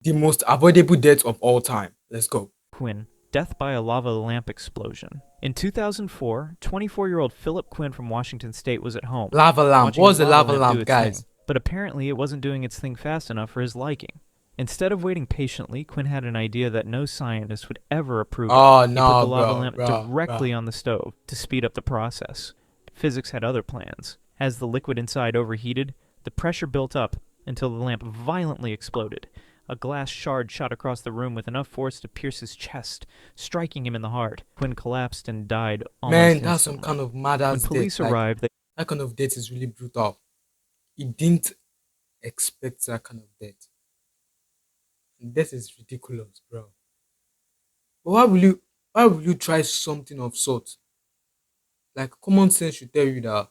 The most avoidable death of all time. Let's go. Quinn, death by a lava lamp explosion. In 2004, 24-year-old Philip Quinn from Washington State was at home, Lava lamp. watching his What's the lava lava lamp do lamp, its thing. guys? But apparently it wasn't doing its thing fast enough for his liking. Instead of waiting patiently, Quinn had an idea that no scientist would ever approve of. Oh He put the no, lava bro, lamp bro, directly bro. on the stove to speed up the process. Physics had other plans. As the liquid inside overheated, the pressure built up until the lamp violently exploded. A glass shard shot across the room with enough force to pierce his chest, striking him in the heart. Quinn collapsed and died Man, almost that's some instantly. kind of mad When ass death. police Like arrived, they that kind of death is really brutal. He didn't expect that kind of death. And death is ridiculous, bro. But why will you try something of sort? Like common sense should tell you that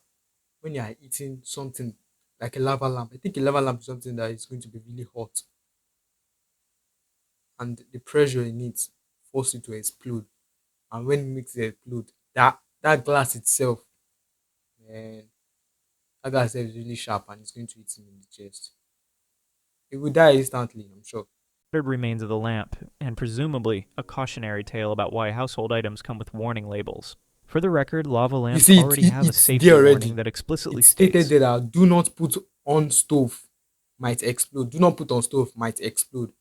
when you are eating something like a lava lamp, I think a lava lamp is something that is going to be really hot and the pressure in it force it to explode. And when it makes it explode, that glass itself, man, that glass itself is really sharp and it's going to hit him in the chest. He will die instantly, I'm sure. remains of the lamp, and presumably a cautionary tale about why household items come with warning labels. For the record, lava You lamps see, already have a it's safety there warning already. that explicitly It's stated states there that do not put on stove, might explode. Do not put on stove, might explode.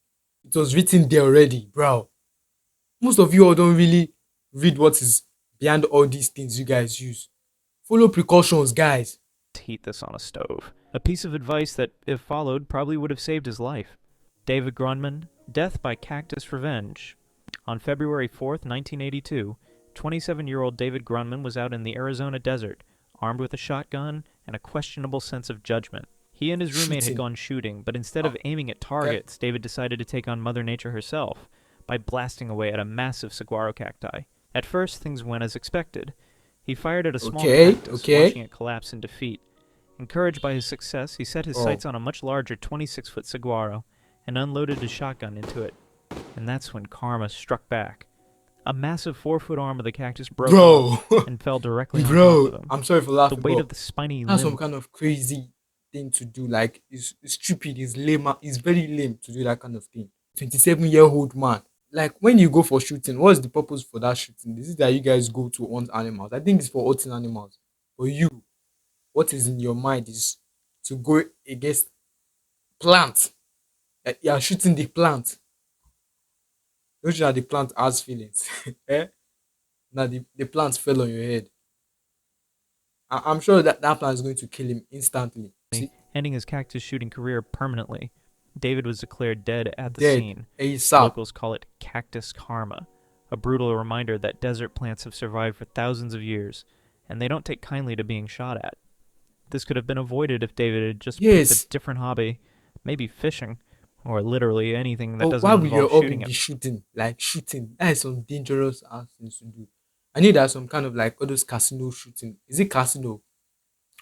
It was written there already, bro. Most of you all don't really read what is behind all these things you guys use. Follow precautions, guys. to heat this on a stove. A piece of advice that, if followed, probably would have saved his life. David Grunman, death by cactus revenge. On February 4th, 1982, 27-year-old David Grunman was out in the Arizona desert, armed with a shotgun and a questionable sense of judgment. He and his roommate had Shooting. gone shooting, but instead Oh, of aiming at okay. targets, David decided to take on Mother Nature herself by blasting away at a massive saguaro cacti. At first, things went as expected. He fired at a small Okay, cactus, watching okay. it collapse in defeat. Encouraged by his success, he set his Oh, sights on a much larger 26-foot saguaro and unloaded his shotgun into it. And that's when karma struck back. A massive 4-foot arm of the cactus broke off bro. and fell directly on top of Bro, him. I'm sorry for The laughing, weight but of the spiny that's some limb kind of crazy thing to do. Like, it's stupid, it's lame, it's very lame to do that kind of thing. 27-year-old man. Like, when you go for shooting, what's the purpose for that shooting? This is that you guys go to hunt animals. I think it's for hunting animals. But you, what is in your mind is to go against plant. You are shooting the plant. Don't you know the plant has feelings? eh? Now the plant fell on your head. I'm sure that plant is going to kill him instantly. See, ending his cactus shooting career permanently. David was declared dead at the dead scene. ASAP. Locals call it cactus karma, a brutal reminder that desert plants have survived for thousands of years, and they don't take kindly to being shot at. This could have been avoided if David had just picked a Yes, different hobby, maybe fishing, or literally anything that but doesn't why will your involve hobby shooting be him. shooting? Like shooting, that is some dangerous ass things to do. I need that some kind of like all those casino shooting. Is it casino?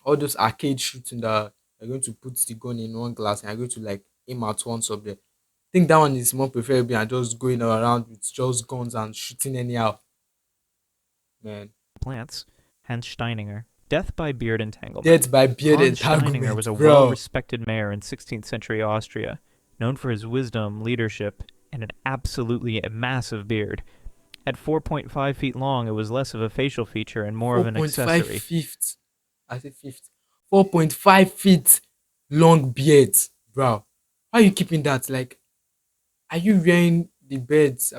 All those arcade shooting that you're going to put the gun in one glass and you're going to like aim at one subject. I think that one is more preferable than just going around with just guns and shooting anyhow, man. Plants, Hans Steininger. Death by beard entanglement. Death by beard Hans Steininger was entanglement, a well bro. respected mayor in 16th century Austria, known for his wisdom, leadership, and an absolutely massive beard. At 4.5 feet long, it was less of a facial feature and more of an 4.5 accessory. feet. I say fifth. 4.5 feet long beard, bro. How are you keeping that? Like, are you wearing the beards?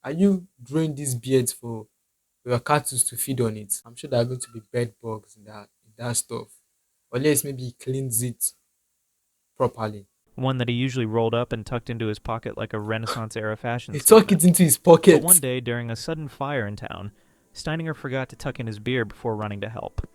Are you growing these beards for your cattle to feed on it? I'm sure there are going to be bed bugs in that stuff. Unless maybe he cleans it properly. One that he usually rolled up and tucked into his pocket like a Renaissance era fashion He tuck statement. it into his But one pocket. day, during a sudden fire in town, Steininger forgot to tuck in his beard before running to help.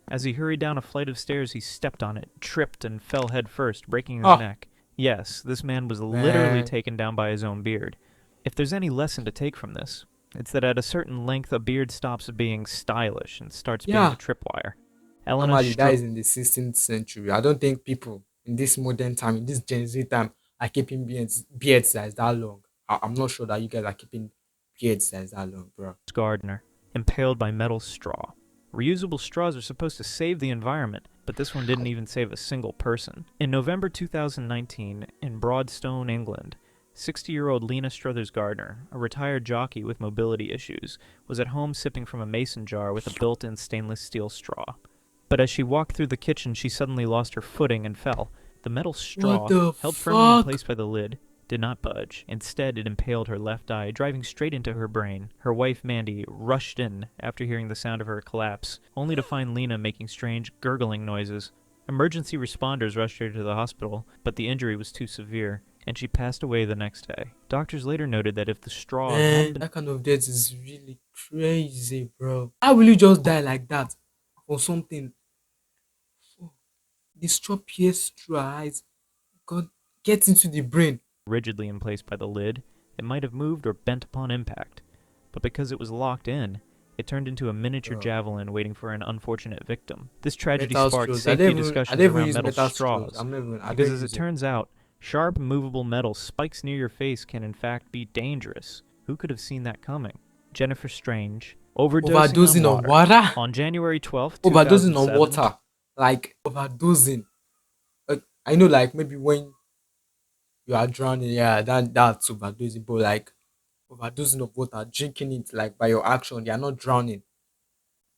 As he hurried down a flight of stairs, he stepped on it, tripped, and fell headfirst, breaking his Ah, neck. Yes, this man was literally man. taken down by his own beard. If there's any lesson to take from this, it's that at a certain length, a beard stops being stylish and starts being a Yeah. tripwire. Elena Normally, that Stro- is in the 16th century. I don't think people in this modern time, in this Gen Z time, are keeping beards that is that long. I'm not sure that you guys are keeping beards that is that long, bro. Gardner, impaled by metal straw. Reusable straws are supposed to save the environment, but this one didn't even save a single person. In November 2019, in Broadstone, England, 60-year-old Lena Struthers Gardner, a retired jockey with mobility issues, was at home sipping from a mason jar with a built-in stainless steel straw. But as she walked through the kitchen, she suddenly lost her footing and fell. The metal What straw, the held firmly in place fuck? by the lid, did not budge. Instead, it impaled her left eye, driving straight into her brain. Her wife, Mandy, rushed in after hearing the sound of her collapse, only to find Lena making strange, gurgling noises. Emergency responders rushed her to the hospital, but the injury was too severe, and she passed away the next day. Doctors later noted that if the straw hadn't Man, been that kind of death is really crazy, bro. How will you just die like that for something? The straw pierced through her eyes. God, get into the brain. rigidly in place by the lid, it might have moved or bent upon impact. But because it was locked in, it turned into a miniature Bro, javelin waiting for an unfortunate victim. This tragedy metal sparked straws. safety I discussions don't even around use metal metal straws. straws, I because don't as it use it. turns out, sharp, movable metal spikes near your face can in fact be dangerous. Who could have seen that coming? Jennifer Strange, overdosing on Overdosing on water. water? On January 12th, Overdosing on 2007, water. Like, overdosing. I know, like, maybe when you are drowning, yeah, that's overdosing. But, like, overdosing of water, drinking it, like, by your action, you're not drowning.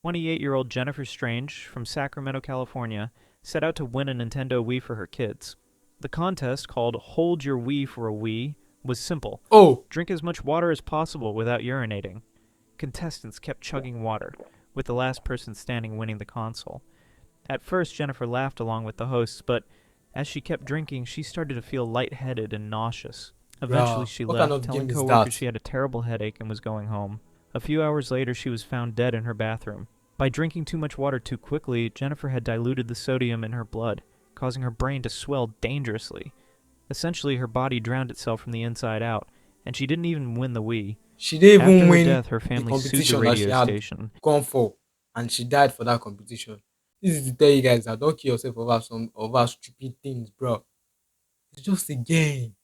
28-year-old Jennifer Strange from Sacramento, California, set out to win a Nintendo Wii for her kids. The contest, called Hold Your Wii for a Wii, was simple. Oh, Drink as much water as possible without urinating. Contestants kept chugging water, with the last person standing winning the console. At first, Jennifer laughed along with the hosts, but as she kept drinking, she started to feel lightheaded and nauseous. Eventually, bro. she What kind left, of telling game is coworkers that? she had a terrible headache and was going home. A few hours later, she was found dead in her bathroom. By drinking too much water too quickly, Jennifer had diluted the sodium in her blood, causing her brain to swell dangerously. Essentially, her body drowned itself from the inside out, and she didn't even win the Wii. She didn't After even her win death, her the family sued the competition that she radio had station. gone for, and she died for that competition. This is to tell you guys that don't kill yourself over stupid things, bro. It's just a game.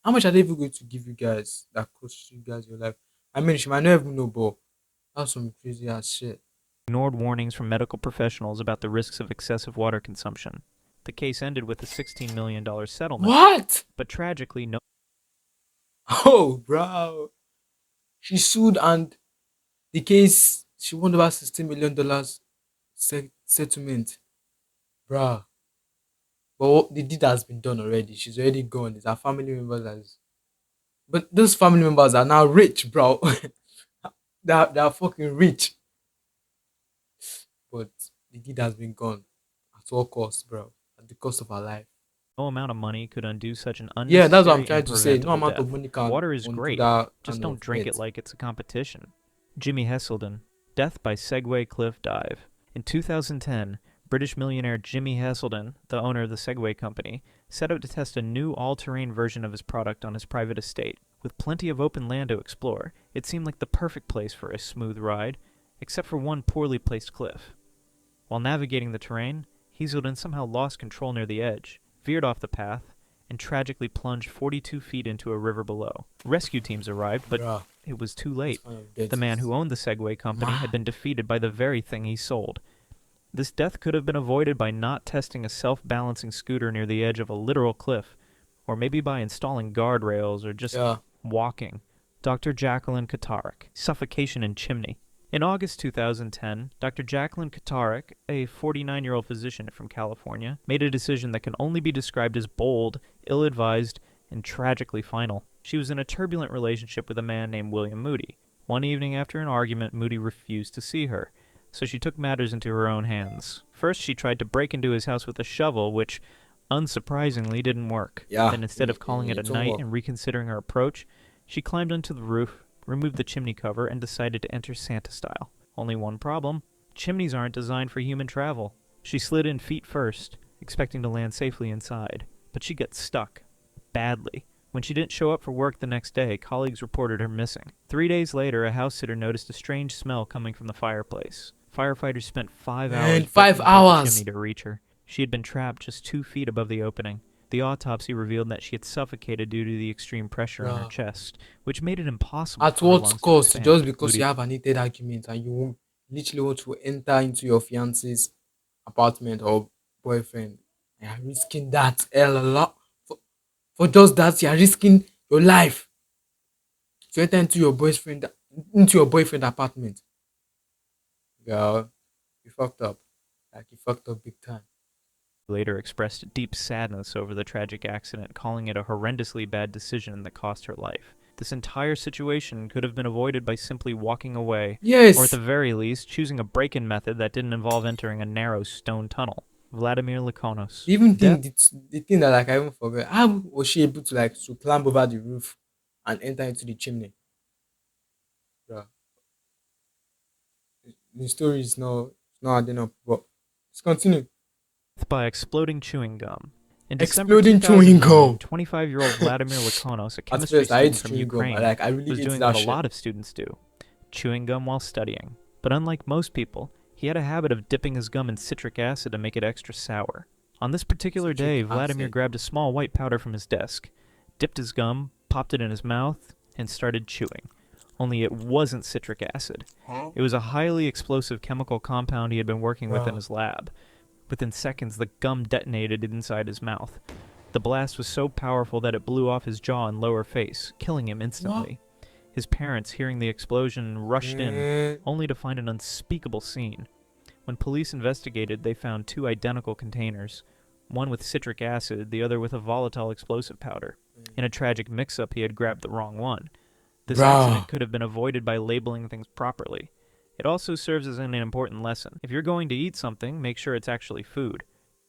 How much are they even going to give you guys that cost you guys your life? I mean, she might not even know, but that's some crazy ass shit. Ignored warnings from medical professionals about the risks of excessive water consumption. The case ended with a $16 million settlement, What? but tragically, no Oh, bro. She sued, and the case, she won about $16 million settlement, bro. But the deed has been done already. She's already gone. It's her family members as, but those family members are now rich, bro. They're fucking rich. But the deed has been gone at all costs, bro. At the cost of her life. amount of money could undo such an Yeah, that's what I'm unnecessary trying and to say. No preventable amount death. of money can Water is undo great, that just kind don't of drink it death. like it's a competition. Jimmy Heselden, death by Segway cliff dive. In 2010, British millionaire Jimmy Heselden, the owner of the Segway company, set out to test a new all-terrain version of his product on his private estate. With plenty of open land to explore, it seemed like the perfect place for a smooth ride, except for one poorly placed cliff. While navigating the terrain, Heselden somehow lost control near the edge, veered off the path, and tragically plunged 42 feet into a river below. Rescue teams arrived, but Bruh, it was too this late. kind of death The man is who owned the Segway company had mad. been defeated by the very thing he sold. This death could have been avoided by not testing a self-balancing scooter near the edge of a literal cliff, or maybe by installing guardrails or just Yeah. walking. Dr. Jacqueline Katarik, suffocation in chimney. In August 2010, Dr. Jacqueline Katarik, a 49-year-old physician from California, made a decision that can only be described as bold, ill-advised, and tragically final. She was in a turbulent relationship with a man named William Moody. One evening after an argument, Moody refused to see her, so she took matters into her own hands. First, she tried to break into his house with a shovel, which, unsurprisingly, didn't work. Yeah. Then instead of calling it a It won't night work. and reconsidering her approach, she climbed onto the roof, removed the chimney cover, and decided to enter Santa style. Only one problem: chimneys aren't designed for human travel. She slid in feet first, expecting to land safely inside, but she got stuck. Badly. When she didn't show up for work the next day, colleagues reported her missing. 3 days later, a house sitter noticed a strange smell coming from the fireplace. Firefighters spent 5 hours Man, breaking 5 apart the hours. chimney to reach her. She had been trapped just 2 feet above the opening. The autopsy revealed that she had suffocated due to the extreme pressure on her Bruh. chest, which made it impossible At for her what lungs to cost? expand. Just because you Moody have an heated argument and you literally want to enter into your fiance's apartment or boyfriend, you're risking that hell a lot. For just that, you're risking your life to enter into your boyfriend apartment. Girl, you fucked up. Like you fucked up big time. Later expressed deep sadness over the tragic accident, calling it a horrendously bad decision that cost her life. This entire situation could have been avoided by simply walking away, or at Yes. the very least, choosing a break-in method that didn't involve entering a narrow stone tunnel. Vladimir Lakonos. Even Death thing the thing that like I even forgot. How was she able to like to climb over the roof and enter into the chimney? Yeah. The story is not adding up. But let's continue. by exploding chewing gum. In December Exploding chewing 2009, gum. 25-year-old Vladimir Lakonos, a At chemistry first I hate student from chewing gum. Ukraine, I really was hate doing that what a shit. lot of students do, chewing gum while studying. But unlike most people, he had a habit of dipping his gum in citric acid to make it extra sour. On this particular Citric day, Vladimir acid. grabbed a small white powder from his desk, dipped his gum, popped it in his mouth, and started chewing. Only it wasn't citric acid. Huh? It was a highly explosive chemical compound he had been working with in Bruh. his lab. Within seconds, the gum detonated inside his mouth. The blast was so powerful that it blew off his jaw and lower face, killing him instantly. His parents, hearing the explosion, rushed in, Man. only to find an unspeakable scene. When police investigated, they found two identical containers, one with citric acid, the other with a volatile explosive powder. In a tragic mix-up, he had grabbed the wrong one. This accident Bruh. could have been avoided by labeling things properly. It also serves as an important lesson. If you're going to eat something, make sure it's actually food.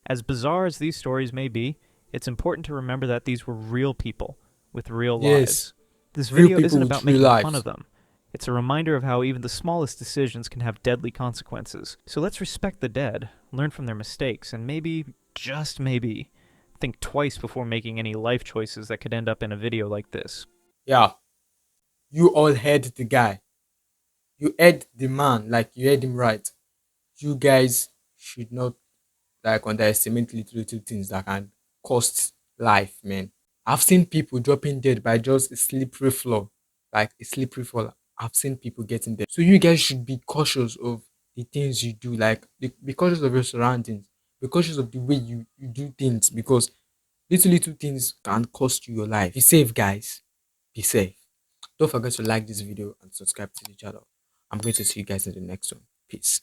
As bizarre as these stories may be, it's important to remember that these were real people with real Yes. lives. This Real video people isn't with about real making fun lives. of them. It's a reminder of how even the smallest decisions can have deadly consequences. So let's respect the dead, learn from their mistakes, and maybe, just maybe, think twice before making any life choices that could end up in a video like this. Yeah. You all heard the guy. You heard the man. Like you heard him right. You guys should not like underestimate little things that can cost life, man. I've seen people dropping dead by just a slippery floor, like a slippery floor. I've seen people getting dead. So you guys should be cautious of the things you do, like be cautious of your surroundings, be cautious of the way you do things because little things can cost you your life. Be safe, guys. Be safe. Don't forget to like this video and subscribe to the channel. I'm going to see you guys in the next one. Peace.